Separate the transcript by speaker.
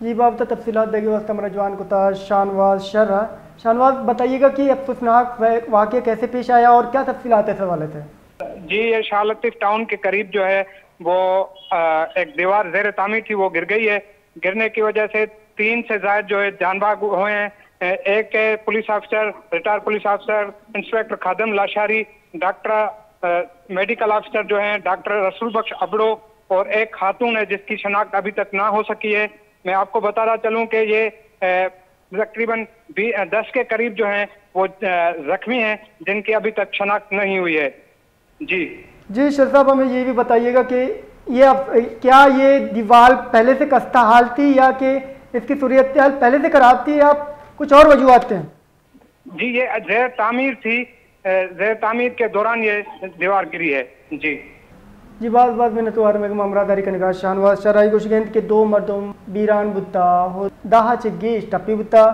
Speaker 1: जी बाबा तफसीलात देगी वास्ते हमारा जवान कुता शाहनवाज शर्रा। शाहनवाज बताइएगा कि अफसोसनाक वाक़या कैसे पेश आया और क्या तफसीलात इस हवाले से।
Speaker 2: जी, ये शाह लतीफ़ टाउन के करीब जो है वो एक दीवार ज़ेर तामीर थी, वो गिर गई है। गिरने की वजह से 3 से ज़ायद जो है जान भाग हुए हैं। एक पुलिस अफसर, रिटायर्ड पुलिस अफसर इंस्पेक्टर खादम लाशारी, डॉक्टर मेडिकल अफसर जो हैं डॉक्टर रसूल बख्श अबड़ो, और एक खातून है जिसकी शनाख्त अभी तक ना हो सकी है। मैं आपको बताना चलूँ कि ये तकरीबन 10 के करीब जो हैं वो जख्मी हैं जिनकी अभी तक शनाख्त नहीं हुई है। जी
Speaker 1: जी शर साहब, हमें ये भी बताइएगा कि ये क्या ये दीवार पहले से खस्ता हाल थी या कि इसकी सूरत हाल पहले से खराब थी या कुछ और वजूहत हैं।
Speaker 2: जी, ये ज़ेर तामीर थी, ज़ेर तामीर के दौरान ये दीवार गिरी है। जी
Speaker 1: बात में नतवार में ममरादारी का निगाह शाहनवाज शराई गोशगंद के 2 मर्दों बीरान बुत्ता हो दाहा चिग्गी टप्पी बुत्ता